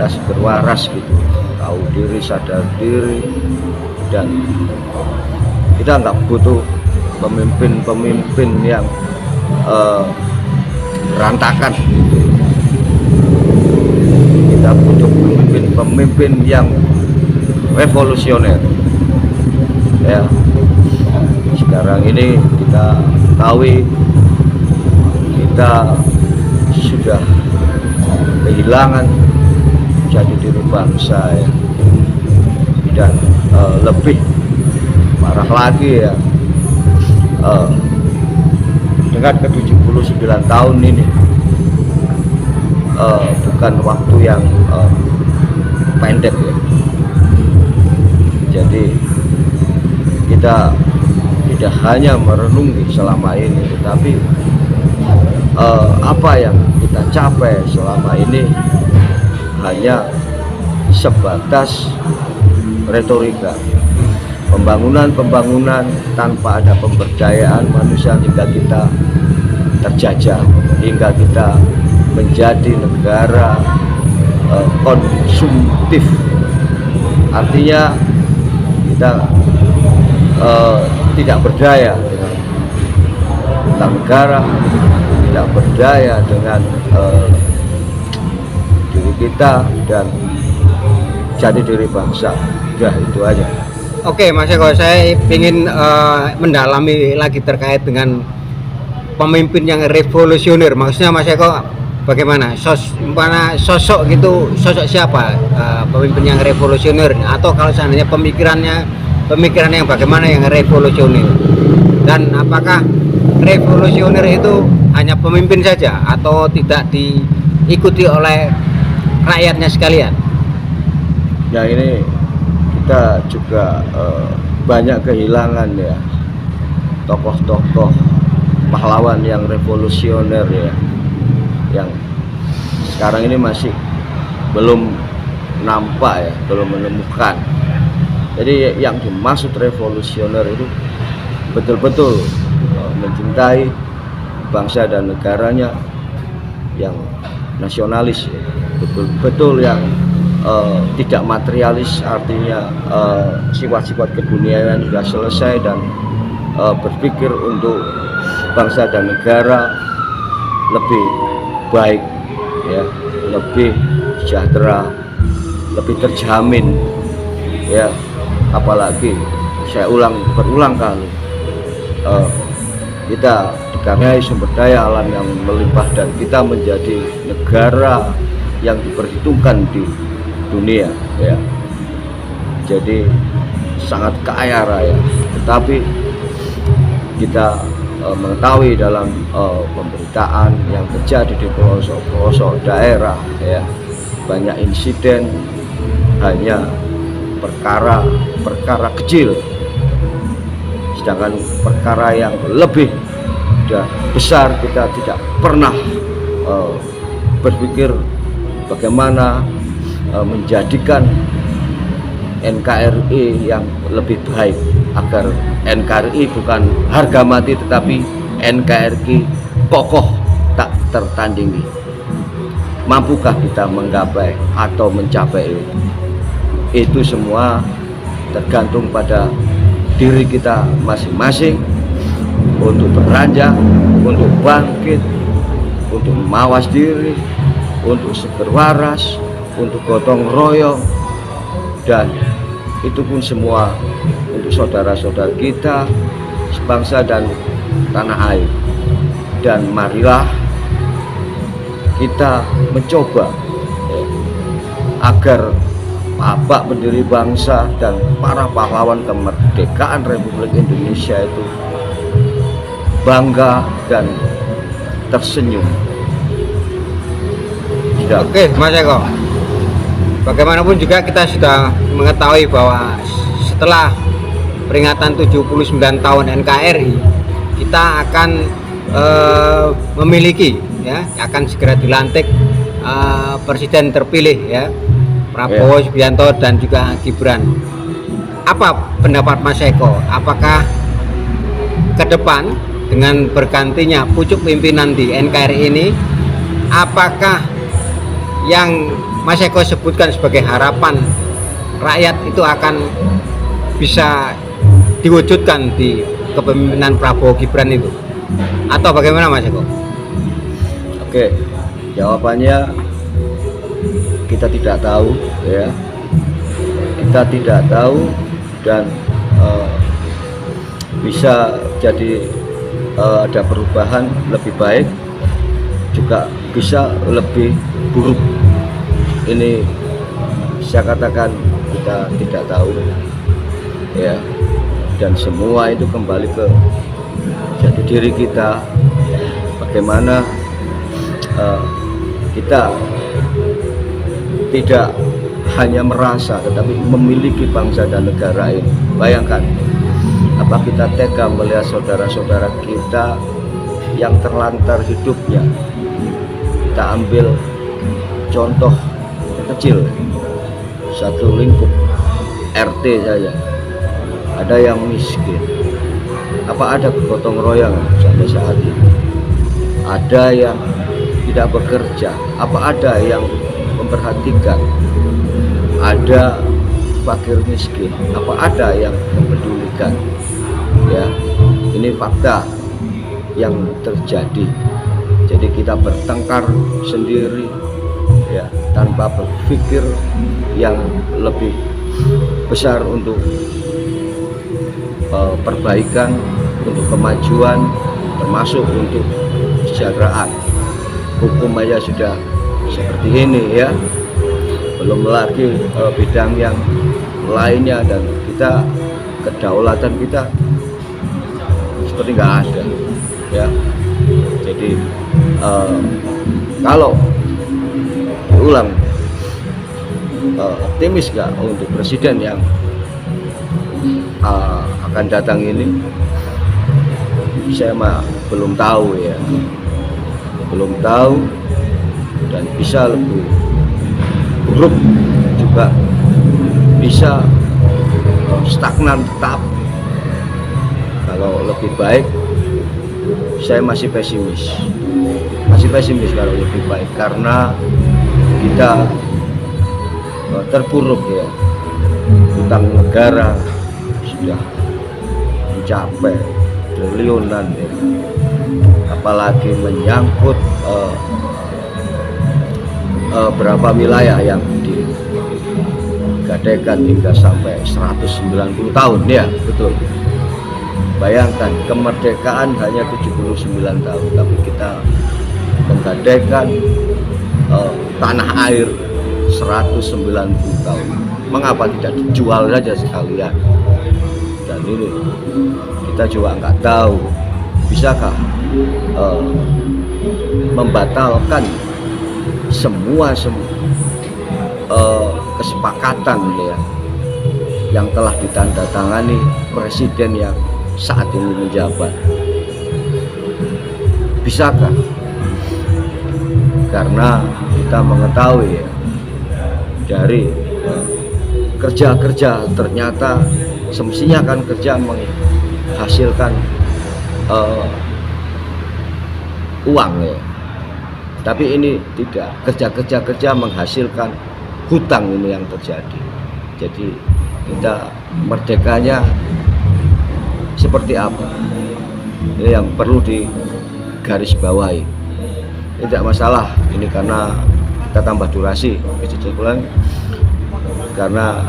kita segera waras gitu, tahu diri, sadar diri, dan kita nggak butuh pemimpin-pemimpin yang berantakan gitu. Kita butuh pemimpin-pemimpin yang revolusioner ya. Sekarang ini kita tahu kita sudah kehilangan jati diri bangsa ya, dan lebih parah lagi ya, dengan ke-79 tahun ini bukan waktu yang pendek ya. Jadi kita tidak hanya merenungi selama ini, tetapi apa yang kita capai selama ini hanya sebatas retorika, pembangunan tanpa ada pemberdayaan manusia, hingga kita terjajah, hingga kita menjadi negara konsumtif. Artinya kita tidak berdaya dengan negara, tidak berdaya dengan diri kita dan jati diri bangsa. Ya, itu aja. Oke, Mas Eko, saya ingin mendalami lagi terkait dengan pemimpin yang revolusioner. Maksudnya Mas Eko bagaimana? Sosok gitu, sosok siapa pemimpin yang revolusioner? Atau kalau seandainya pemikiran yang bagaimana yang revolusioner? Dan apakah revolusioner itu hanya pemimpin saja atau tidak diikuti oleh rakyatnya sekalian? Ya, ini kita juga banyak kehilangan ya tokoh-tokoh pahlawan yang revolusioner ya, yang sekarang ini masih belum nampak ya, belum menemukan. Jadi yang dimaksud revolusioner itu betul-betul mencintai bangsa dan negaranya, yang nasionalis ya. Betul-betul yang tidak materialis, artinya sifat-sifat keduniaan sudah selesai dan berpikir untuk bangsa dan negara lebih baik ya, lebih sejahtera, lebih terjamin ya. Apalagi saya berulang kali, kita dikaruniai sumber daya alam yang melimpah dan kita menjadi negara yang diperhitungkan di dunia ya. Jadi sangat kaya raya, tetapi kita mengetahui dalam pemberitaan yang terjadi di pelosok-pelosok daerah ya, banyak insiden hanya perkara kecil, sedangkan perkara yang lebih besar kita tidak pernah berpikir bagaimana menjadikan NKRI yang lebih baik, agar NKRI bukan harga mati tetapi NKRI kokoh tak tertandingi. Mampukah kita menggapai atau mencapai itu? Itu semua tergantung pada diri kita masing-masing untuk beranjak, untuk bangkit, untuk mawas diri, untuk seger waras, untuk gotong royong, dan itu pun semua untuk saudara-saudara kita sebangsa dan tanah air. Dan marilah kita mencoba agar Bapak pendiri bangsa dan para pahlawan kemerdekaan Republik Indonesia itu bangga dan tersenyum. Oke, Mas Eko, bagaimanapun juga kita sudah mengetahui bahwa setelah peringatan 79 tahun NKRI, kita akan memiliki ya, akan segera dilantik presiden terpilih ya, Prabowo Subianto dan juga Gibran. Apa pendapat Mas Eko? Apakah ke depan dengan bergantinya pucuk pimpinan di NKRI ini, apakah yang Mas Eko sebutkan sebagai harapan rakyat itu akan bisa diwujudkan di kepemimpinan Prabowo Gibran itu, atau bagaimana Mas Eko? Oke, jawabannya kita tidak tahu ya. Kita tidak tahu dan bisa jadi ada perubahan lebih baik, juga bisa lebih buruk. Ini saya katakan kita tidak tahu ya, dan semua itu kembali ke jati diri kita, bagaimana kita tidak hanya merasa tetapi memiliki bangsa dan negara ini. Bayangkan, apa kita tega melihat saudara-saudara kita yang terlantar hidupnya? Kita ambil contoh kecil, satu lingkup RT saja ada yang miskin. Apa ada gotong royong sampai saat ini? Ada yang tidak bekerja? Apa ada yang memperhatikan? Ada fakir miskin? Apa ada yang mempedulikan? Ya, ini fakta yang terjadi. Jadi kita bertengkar sendiri ya, tanpa berpikir yang lebih besar untuk perbaikan, untuk kemajuan, termasuk untuk kesejahteraan. Hukum aja sudah seperti ini ya, belum lagi bidang yang lainnya, dan kita kedaulatan kita seperti nggak ada ya. Jadi kalau diulang, optimis nggak untuk presiden yang akan datang ini? Saya mah belum tahu ya, belum tahu, dan bisa lebih buruk juga, bisa stagnan tetap. Kalau lebih baik, saya masih pesimis kalau lebih baik, karena kita terpuruk ya, utang negara sudah mencapai triliunan ya. Apalagi menyangkut berapa wilayah yang digadaikan hingga sampai 190 tahun ya, betul. Bayangkan, kemerdekaan hanya 79 tahun, tapi kita menggadaikan tanah air 190 tahun. Mengapa tidak dijual saja sekalian? Dan ini kita juga nggak tahu, bisakah membatalkan semua kesepakatan ya, yang telah ditandatangani presiden yang saat ini menjabat. Bisakah? Karena kita mengetahui ya, dari kerja-kerja ternyata semestinya kan kerja menghasilkan uang ya, tapi ini tidak, kerja menghasilkan hutang, ini yang terjadi. Jadi kita merdekanya seperti apa? Ini yang perlu digarisbawahi. Ini tidak masalah ini karena kita tambah durasi kesimpulan, karena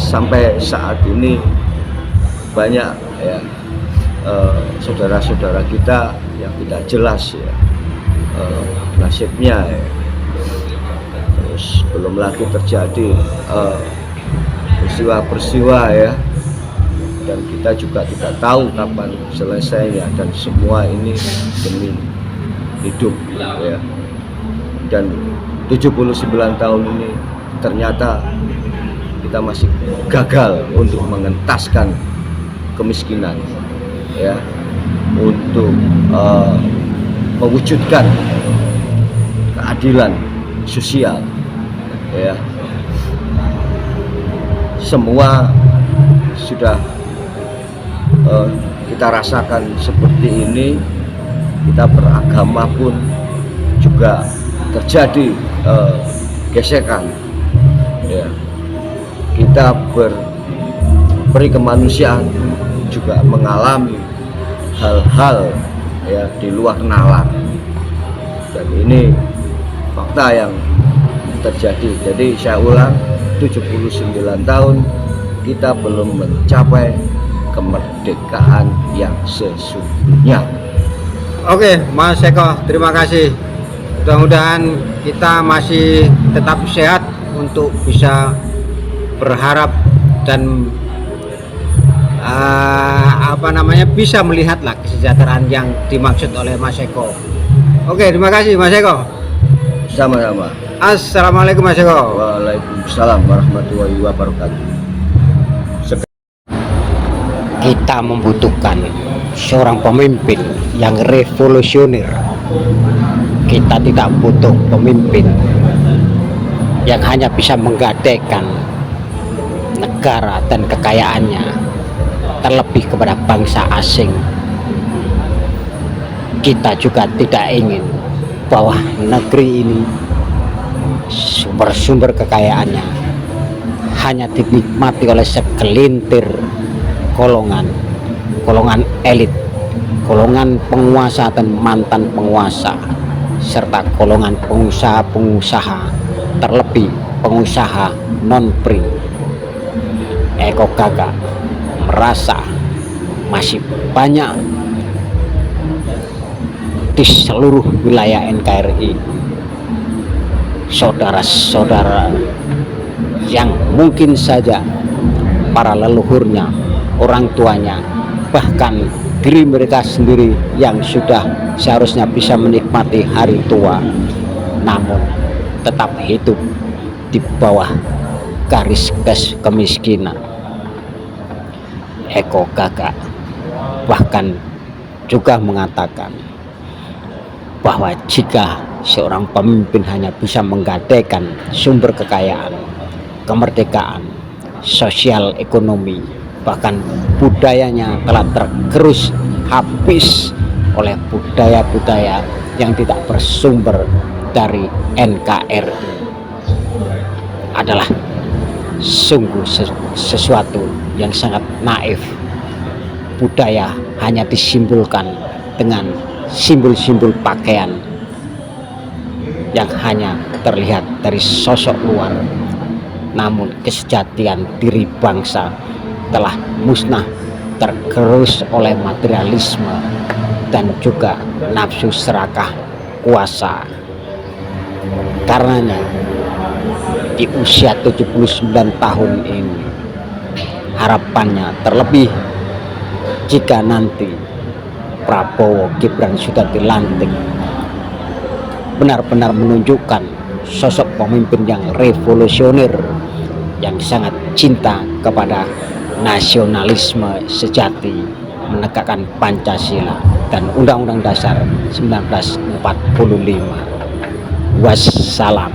sampai saat ini banyak ya saudara-saudara kita yang tidak jelas ya nasibnya ya. Terus belum lagi terjadi peristiwa-peristiwa ya, dan kita juga tidak tahu kapan selesainya, dan semua ini demi hidup ya. Dan 79 tahun ini ternyata kita masih gagal untuk mengentaskan kemiskinan ya, untuk mewujudkan keadilan sosial ya. Semua sudah kita rasakan seperti ini. Kita beragama pun juga terjadi gesekan, ya, kita beri kemanusiaan juga mengalami hal-hal ya di luar nalar, dan ini fakta yang terjadi. Jadi saya ulang, 79 tahun kita belum mencapai kemerdekaan yang sesungguhnya. Oke, Mas Eko, terima kasih. Mudah-mudahan kita masih tetap sehat untuk bisa berharap dan bisa melihatlah kesejahteraan yang dimaksud oleh Mas Eko. Oke, terima kasih Mas Eko. Sama-sama. Assalamualaikum Mas Eko. Waalaikumsalam warahmatullahi wabarakatuh. Kita membutuhkan seorang pemimpin yang revolusioner. Kita tidak butuh pemimpin yang hanya bisa menggadaikan negara dan kekayaannya terlebih kepada bangsa asing. Kita juga tidak ingin bahwa negeri ini sumber-sumber kekayaannya hanya dinikmati oleh segelintir golongan elit, golongan penguasa dan mantan penguasa, serta golongan pengusaha-pengusaha, terlebih pengusaha non-PRI. Eko Gagak merasa masih banyak di seluruh wilayah NKRI saudara-saudara yang mungkin saja para leluhurnya, orang tuanya, bahkan diri mereka sendiri yang sudah seharusnya bisa menikmati hari tua, namun tetap hidup di bawah garis kemiskinan. Eko Gagak bahkan juga mengatakan bahwa jika seorang pemimpin hanya bisa menggadaikan sumber kekayaan, kemerdekaan, sosial ekonomi, bahkan budayanya telah tergerus habis oleh budaya-budaya yang tidak bersumber dari NKRI, adalah sungguh sesuatu yang sangat naif. Budaya hanya disimbolkan dengan simbol-simbol pakaian yang hanya terlihat dari sosok luar, namun kesejatian diri bangsa telah musnah, tergerus oleh materialisme dan juga nafsu serakah kuasa. Karenanya di usia 79 tahun ini, harapannya terlebih jika nanti Prabowo Gibran sudah dilantik, benar-benar menunjukkan sosok pemimpin yang revolusioner, yang sangat cinta kepada nasionalisme sejati, menegakkan Pancasila dan Undang-Undang Dasar 1945. Wassalam.